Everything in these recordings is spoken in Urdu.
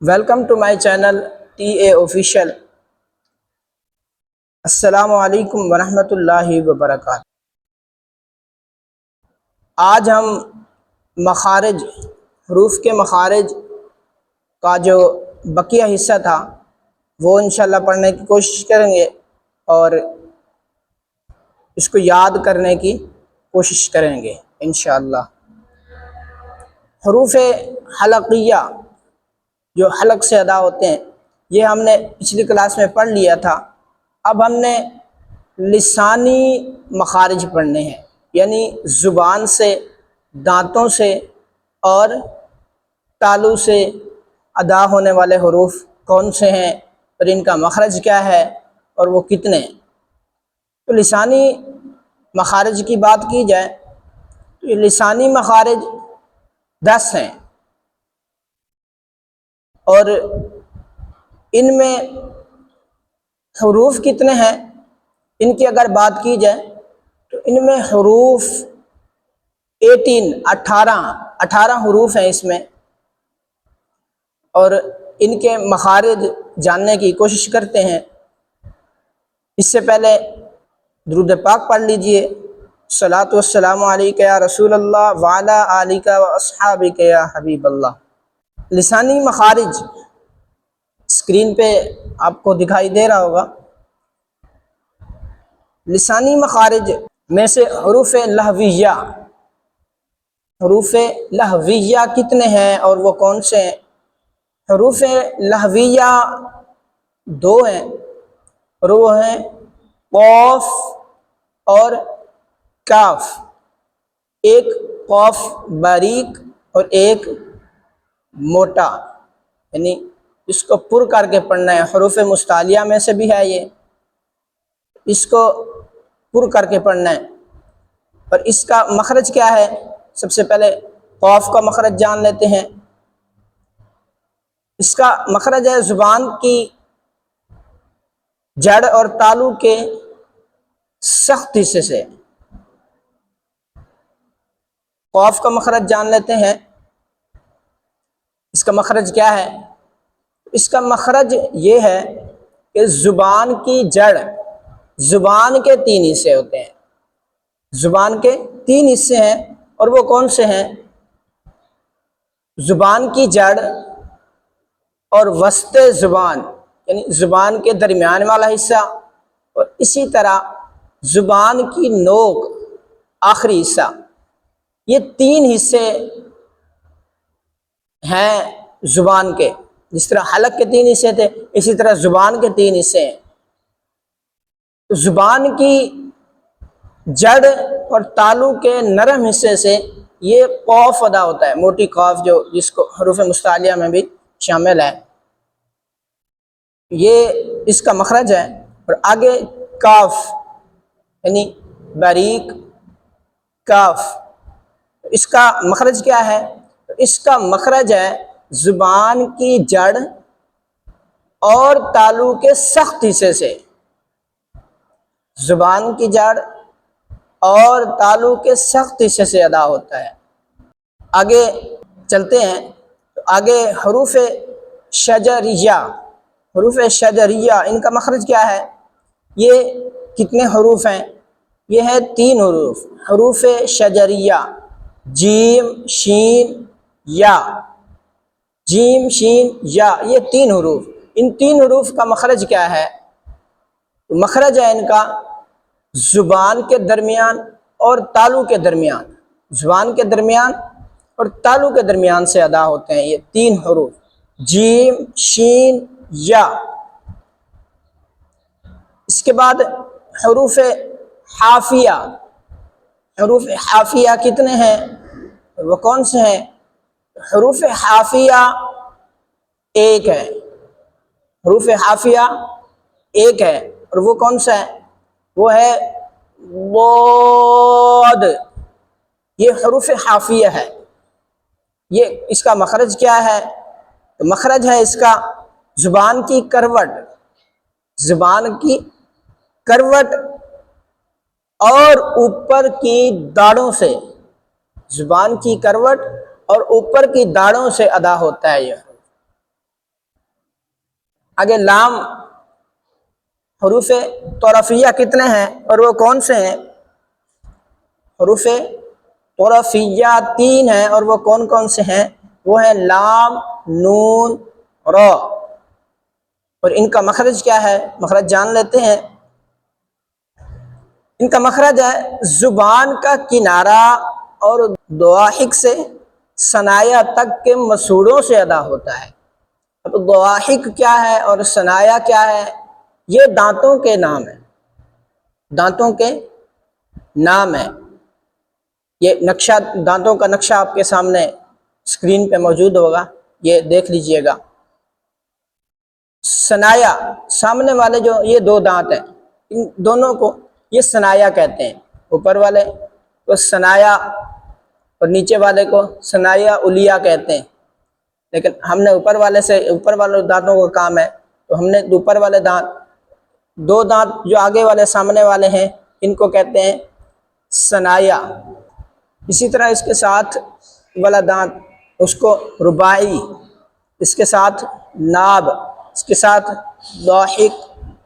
Welcome to my channel T A official. السلام علیکم ورحمۃ اللہ وبرکاتہ۔ آج ہم مخارج، حروف کے مخارج کا جو بقیہ حصہ تھا وہ انشاءاللہ پڑھنے کی کوشش کریں گے اور اس کو یاد کرنے کی کوشش کریں گے انشاءاللہ۔ حروف حلقیہ جو حلق سے ادا ہوتے ہیں یہ ہم نے پچھلی کلاس میں پڑھ لیا تھا۔ اب ہم نے لسانی مخارج پڑھنے ہیں، یعنی زبان سے، دانتوں سے اور تالو سے ادا ہونے والے حروف کون سے ہیں اور ان کا مخرج کیا ہے اور وہ کتنے ہیں۔ تو لسانی مخارج کی بات کی جائے تو یہ لسانی مخارج 10 ہیں، اور ان میں حروف کتنے ہیں ان کی اگر بات کی جائے تو ان میں حروف 18 حروف ہیں اس میں، اور ان کے مخارج جاننے کی کوشش کرتے ہیں۔ اس سے پہلے درود پاک پڑھ لیجئے۔ صلاۃ والسلام علیک یا رسول اللہ وعلی آلک و اصحابک یا حبیب اللہ۔ لسانی مخارج اسکرین پہ آپ کو دکھائی دے رہا ہوگا۔ لسانی مخارج میں سے حروف لہویہ، حروف لہویہ کتنے ہیں اور وہ کون سے ہیں؟ حروف لہویہ 2 ہیں، اور وہ ہیں قاف اور کاف۔ ایک قاف باریک اور ایک موٹا، یعنی اس کو پر کر کے پڑھنا ہے۔ حروف مستعلیہ میں سے بھی ہے یہ، اس کو پر کر کے پڑھنا ہے۔ اور اس کا مخرج کیا ہے؟ سب سے پہلے قاف کا مخرج جان لیتے ہیں۔ اس کا مخرج ہے زبان کی جڑ اور تالو کے سخت حصے سے۔ قاف کا مخرج جان لیتے ہیں، اس کا مخرج کیا ہے؟ اس کا مخرج یہ ہے کہ زبان کی جڑ، زبان کے 3 حصے ہوتے ہیں، زبان کے 3 حصے ہیں، اور وہ کون سے ہیں؟ زبان کی جڑ اور وسط زبان، یعنی زبان کے درمیان والا حصہ، اور اسی طرح زبان کی نوک، آخری حصہ۔ یہ 3 حصے ہیں زبان کے۔ جس طرح حلق کے 3 حصے تھے، اسی طرح زبان کے 3 حصے ہیں۔ تو زبان کی جڑ اور تالو کے نرم حصے سے یہ قاف ادا ہوتا ہے، موٹی قاف جو جس کو حروف مستعلیہ میں بھی شامل ہے، یہ اس کا مخرج ہے۔ اور آگے کاف، یعنی باریک کاف، اس کا مخرج کیا ہے؟ اس کا مخرج ہے زبان کی جڑ اور تالو کے سخت حصے سے، زبان کی جڑ اور تالو کے سخت حصے سے ادا ہوتا ہے۔ آگے چلتے ہیں تو آگے حروف شجریہ، حروف شجریہ ان کا مخرج کیا ہے؟ یہ کتنے حروف ہیں؟ یہ ہے 3 حروف، حروف شجریہ، جیم شین یا، جیم شین یا، یہ 3 حروف۔ ان 3 حروف کا مخرج کیا ہے؟ مخرج ہے ان کا زبان کے درمیان اور تالو کے درمیان، زبان کے درمیان اور تالو کے درمیان سے ادا ہوتے ہیں یہ 3 حروف، جیم شین یا۔ اس کے بعد حروف حافیہ، حروف حافیہ کتنے ہیں وہ کون سے ہیں؟ حروف حافیہ 1 ہے، حروف حافیہ 1 ہے، اور وہ کون سا ہے؟ وہ ہے ضاد۔ یہ حروف حافیہ ہے۔ یہ اس کا مخرج کیا ہے؟ تو مخرج ہے اس کا زبان کی کروٹ، زبان کی کروٹ اور اوپر کی داڑھوں سے، زبان کی کروٹ اور اوپر کی داڑھوں سے ادا ہوتا ہے یہ۔ آگے لام حروف طرفیہ کتنے ہیں اور وہ کون سے ہیں؟ حروف طرفیہ 3 ہیں اور وہ کون کون سے ہیں؟ وہ ہیں لام، نون، را۔ اور ان کا مخرج کیا ہے؟ مخرج جان لیتے ہیں۔ ان کا مخرج ہے زبان کا کنارہ اور ضواحک سے ثنایا تک کے مسوڑوں سے ادا ہوتا ہے۔ اب ضواحک کیا ہے اور ثنایا کیا ہے؟ یہ دانتوں کے نام ہیں، دانتوں کے نام ہیں۔ یہ نقشہ، دانتوں کا نقشہ آپ کے سامنے اسکرین پہ موجود ہوگا، یہ دیکھ لیجئے گا۔ ثنایا، سامنے والے جو یہ 2 دانت ہیں، ان دونوں کو یہ ثنایا کہتے ہیں۔ اوپر والے کو ثنایا اور نیچے والے کو ثنایا علیہ کہتے ہیں۔ لیکن ہم نے اوپر والے دانتوں کا کام ہے، تو ہم نے اوپر والے دانت، 2 دانت جو آگے والے سامنے والے ہیں، ان کو کہتے ہیں ثنایا۔ اسی طرح اس کے ساتھ والا دانت، اس کو رباعی، اس کے ساتھ ناب، اس کے ساتھ ضاحک،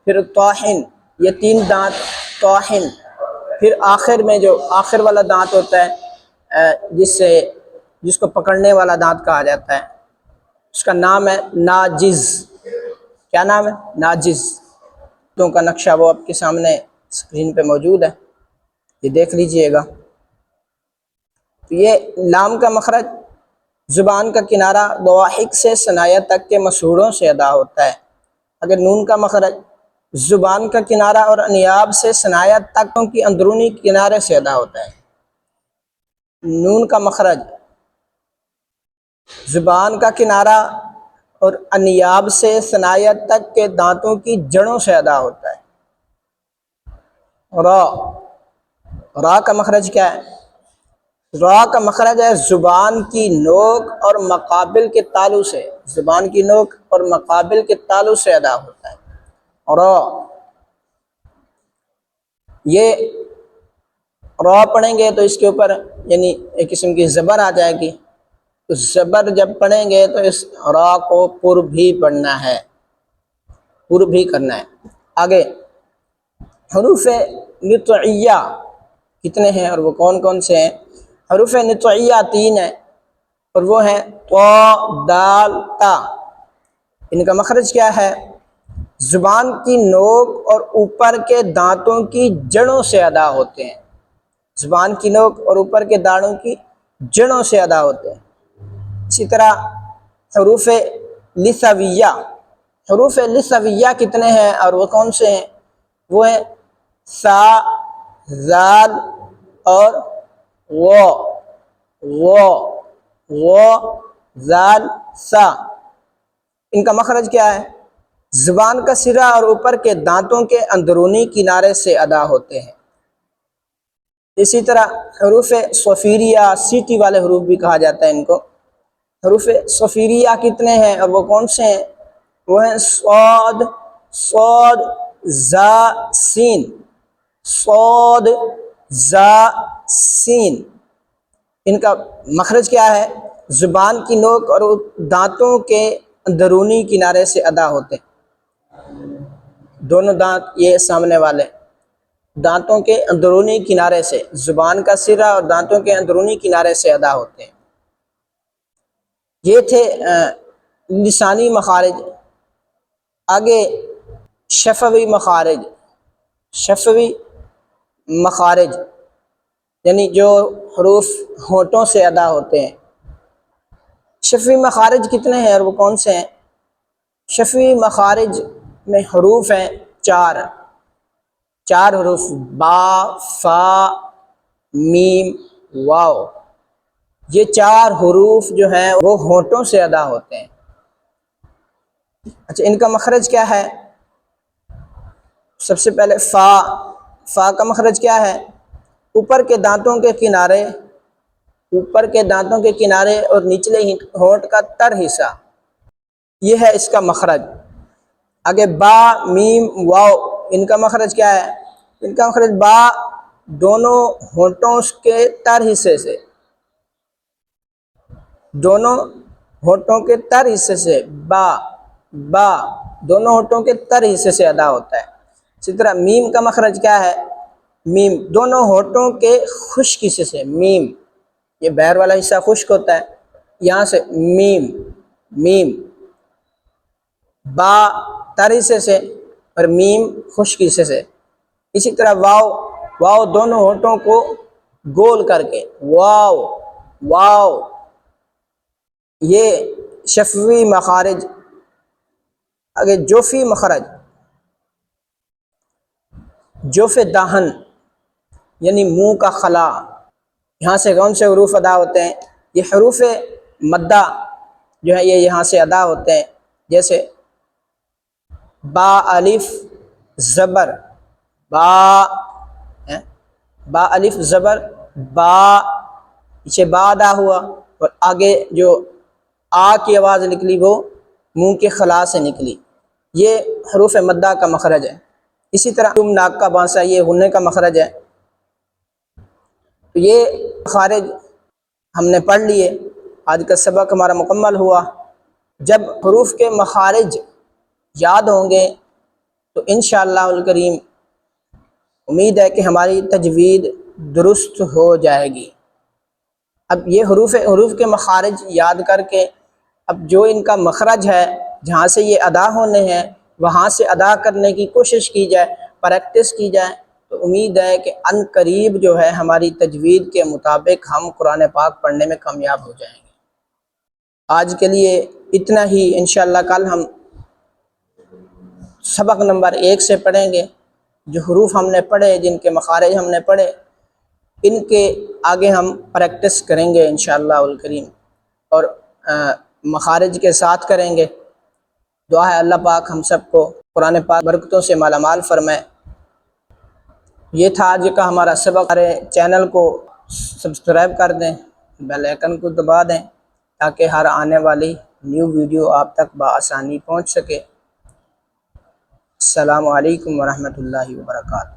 پھر طاحن، یہ 3 دانت طاحن۔ پھر آخر میں جو آخر والا دانت ہوتا ہے، جس کو پکڑنے والا دانت کہا جاتا ہے، اس کا نام ہے ناجز۔ کیا نام ہے؟ ناجز۔ دانتوں کا نقشہ وہ آپ کے سامنے اسکرین پہ موجود ہے، یہ دیکھ لیجئے گا۔ تو یہ لام کا مخرج زبان کا کنارہ ضواحک سے ثنایا تک کے مسوڑوں سے ادا ہوتا ہے۔ اگر نون کا مخرج زبان کا کنارہ اور انیاب سے ثنایا تک کی اندرونی کنارے سے ادا ہوتا ہے۔ نون کا مخرج زبان کا کنارہ اور انیاب سے ثنایا تک کے دانتوں کی جڑوں سے ادا ہوتا ہے۔ را کا مخرج کیا ہے؟ را کا مخرج ہے زبان کی نوک اور مقابل کے تالو سے، زبان کی نوک اور مقابل کے تالو سے ادا ہوتا ہے۔ را، یہ را پڑھیں گے تو اس کے اوپر یعنی ایک قسم کی زبر آ جائے گی، تو زبر جب پڑھیں گے تو اس را کو پر بھی پڑھنا ہے، پر بھی کرنا ہے۔ آگے حروف نطعیہ کتنے ہیں اور وہ کون کون سے ہیں؟ حروف نطعیہ 3 ہیں اور وہ ہیں طا، دال، تا۔ ان کا مخرج کیا ہے؟ زبان کی نوک اور اوپر کے دانتوں کی جڑوں سے ادا ہوتے ہیں۔ زبان کی نوک اور اوپر کے دانتوں کی جڑوں سے ادا ہوتے ہیں۔ اسی طرح حروف لثویہ، حروف لثویہ کتنے ہیں اور وہ کون سے ہیں؟ وہ ہیں سا، زال اور زال، سا۔ ان کا مخرج کیا ہے؟ زبان کا سرا اور اوپر کے دانتوں کے اندرونی کنارے سے ادا ہوتے ہیں۔ اسی طرح حروف صفیریہ، سیٹی والے حروف بھی کہا جاتا ہے ان کو۔ حروف صفیریہ کتنے ہیں اور وہ کون سے ہیں؟ وہ ہیں صاد، صاد، زا، سین، صاد، زا، سین۔ ان کا مخرج کیا ہے؟ زبان کی نوک اور دانتوں کے اندرونی کنارے سے ادا ہوتے ہیں۔ دونوں دانت یہ سامنے والے دانتوں کے اندرونی کنارے سے، زبان کا سرا اور دانتوں کے اندرونی کنارے سے ادا ہوتے ہیں۔ یہ تھے لسانی مخارج۔ آگے شفوی مخارج، شفوی مخارج یعنی جو حروف ہونٹوں سے ادا ہوتے ہیں۔ شفوی مخارج کتنے ہیں اور وہ کون سے ہیں؟ شفوی مخارج میں حروف ہیں 4 حروف، با، فا، میم، واو۔ یہ 4 حروف جو ہیں وہ ہونٹوں سے ادا ہوتے ہیں۔ اچھا، ان کا مخرج کیا ہے؟ سب سے پہلے فا، فا کا مخرج کیا ہے؟ اوپر کے دانتوں کے کنارے، اوپر کے دانتوں کے کنارے اور نچلے ہونٹ کا تر حصہ، یہ ہے اس کا مخرج۔ آگے با، میم، واو، ان کا مخرج کیا ہے؟ ان کا مخرج با دونوں ہونٹوں کے تر حصے سے، دونوں ہونٹوں کے تر حصے سے، با، با، دونوں ہونٹوں کے تر حصے سے ادا ہوتا ہے۔ اسی طرح میم کا مخرج کیا ہے؟ میم دونوں ہونٹوں کے خشک حصے سے، میم یہ بہر والا حصہ خشک ہوتا ہے، یہاں سے میم میم، با تر حصے سے اور میم خشک حصے سے۔ اسی طرح واو، واو دونوں ہونٹوں کو گول کر کے، واو واو، یہ شفوی مخارج۔ آگے جوفی مخرج، جوف دہن یعنی منہ کا خلا، یہاں سے کون سے حروف ادا ہوتے ہیں؟ یہ حروف مدہ جو ہے یہ یہاں سے ادا ہوتے ہیں، جیسے با الف زبر با، با الف زبر با، پیچھے با ادا ہوا اور آگے جو آ کی آواز نکلی وہ منہ کے خلا سے نکلی، یہ حروف مدہ کا مخرج ہے۔ اسی طرح تم ناک کا بانسا، یہ غنّے کا مخرج ہے۔ تو یہ مخارج ہم نے پڑھ لیے، آج کا سبق ہمارا مکمل ہوا۔ جب حروف کے مخارج یاد ہوں گے تو انشاءاللہ الکریم امید ہے کہ ہماری تجوید درست ہو جائے گی۔ اب یہ حروف کے مخارج یاد کر کے اب جو ان کا مخرج ہے جہاں سے یہ ادا ہونے ہیں وہاں سے ادا کرنے کی کوشش کی جائے، پریکٹس کی جائے، تو امید ہے کہ عن قریب جو ہے ہماری تجوید کے مطابق ہم قرآن پاک پڑھنے میں کامیاب ہو جائیں گے۔ آج کے لیے اتنا ہی، انشاءاللہ کل ہم سبق نمبر 1 سے پڑھیں گے۔ جو حروف ہم نے پڑھے، جن کے مخارج ہم نے پڑھے، ان کے آگے ہم پریکٹس کریں گے انشاءاللہ الکریم، اور مخارج کے ساتھ کریں گے۔ دعا ہے اللہ پاک ہم سب کو قرآن پاک برکتوں سے مالا مال فرمائے۔ یہ تھا آج کا ہمارا سبق۔ ہمارے چینل کو سبسکرائب کر دیں، بیل آئیکن کو دبا دیں تاکہ ہر آنے والی نیو ویڈیو آپ تک بآسانی پہنچ سکے۔ السلام علیکم ورحمۃ اللہ وبرکاتہ۔